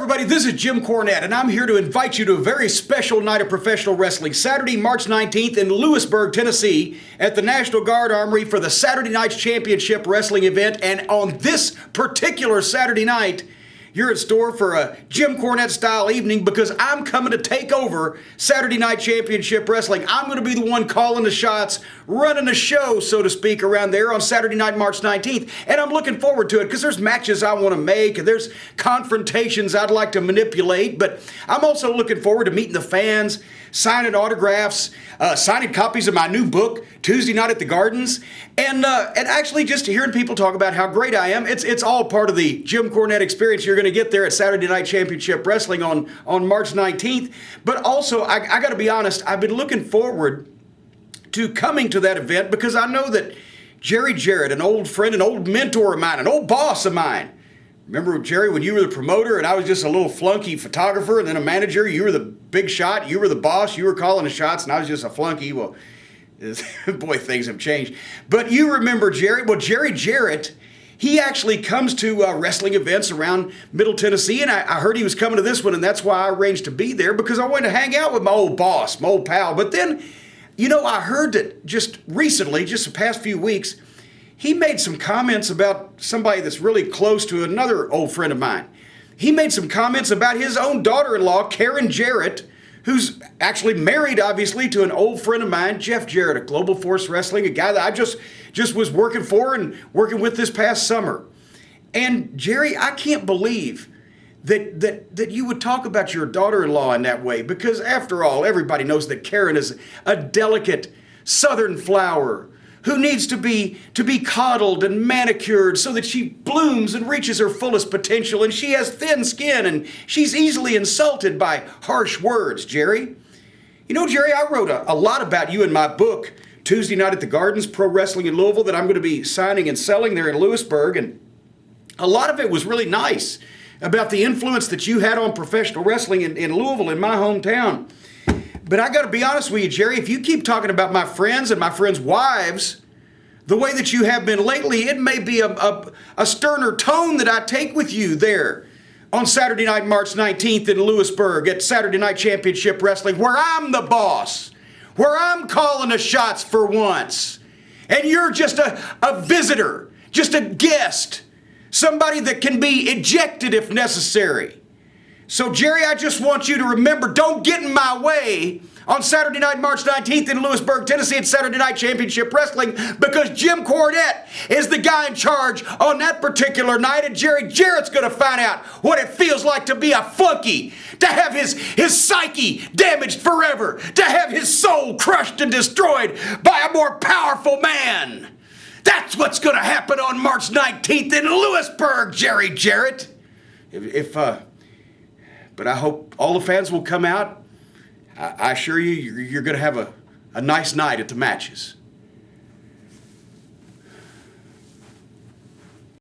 everybody, this is Jim Cornette, and I'm here to invite you to a very special night of professional wrestling, Saturday, March 19th in Lewisburg, Tennessee, at the National Guard Armory for the Saturday Night's Championship Wrestling event. And on this particular Saturday night, you're in store for a Jim Cornette-style evening because I'm coming to take over Saturday Night Championship Wrestling. I'm going to be the one calling the shots, running the show, so to speak, around there on Saturday night, March 19th. And I'm looking forward to it because there's matches I want to make and there's confrontations I'd like to manipulate. But I'm also looking forward to meeting the fans, signing autographs, signing copies of my new book, Tuesday Night at the Gardens, and actually just hearing people talk about how great I am. It's all part of the Jim Cornette experience you're going to get there at Saturday Night Championship Wrestling on March 19th. But also, I got to be honest, I've been looking forward to coming to that event because I know that Jerry Jarrett, an old friend, an old mentor of mine, an old boss of mine. Remember, Jerry, when you were the promoter and I was just a little flunky photographer and then a manager, you were the big shot, you were the boss, you were calling the shots, and I was just a flunky. Well, boy, things have changed. But you remember Jerry. Well, Jerry Jarrett, he actually comes to wrestling events around Middle Tennessee, and I heard he was coming to this one, and that's why I arranged to be there, because I wanted to hang out with my old boss, my old pal. But then, you know, I heard that just recently, just the past few weeks, he made some comments about somebody that's really close to another old friend of mine. He made some comments about his own daughter-in-law, Karen Jarrett, who's actually married, obviously, to an old friend of mine, Jeff Jarrett of Global Force Wrestling, a guy that I just was working for and working with this past summer. And Jerry, I can't believe that you would talk about your daughter-in-law in that way, because after all, everybody knows that Karen is a delicate southern flower who needs to be coddled and manicured so that she blooms and reaches her fullest potential, and she has thin skin and she's easily insulted by harsh words, Jerry. You know, Jerry, I wrote a lot about you in my book, Tuesday Night at the Gardens, Pro Wrestling in Louisville, that I'm going to be signing and selling there in Lewisburg, and a lot of it was really nice about the influence that you had on professional wrestling in Louisville, in my hometown. But I got to be honest with you, Jerry, if you keep talking about my friends and my friends' wives the way that you have been lately, it may be a sterner tone that I take with you there on Saturday night, March 19th in Lewisburg at Saturday Night Championship Wrestling, where I'm the boss, where I'm calling the shots for once. And you're just a visitor, just a guest, somebody that can be ejected if necessary. So, Jerry, I just want you to remember, don't get in my way on Saturday night, March 19th in Lewisburg, Tennessee at Saturday Night Championship Wrestling, because Jim Cornette is the guy in charge on that particular night, and Jerry Jarrett's going to find out what it feels like to be a flunky, to have his psyche damaged forever, to have his soul crushed and destroyed by a more powerful man. That's what's going to happen on March 19th in Lewisburg, Jerry Jarrett. But I hope all the fans will come out. I assure you, you're going to have a nice night at the matches.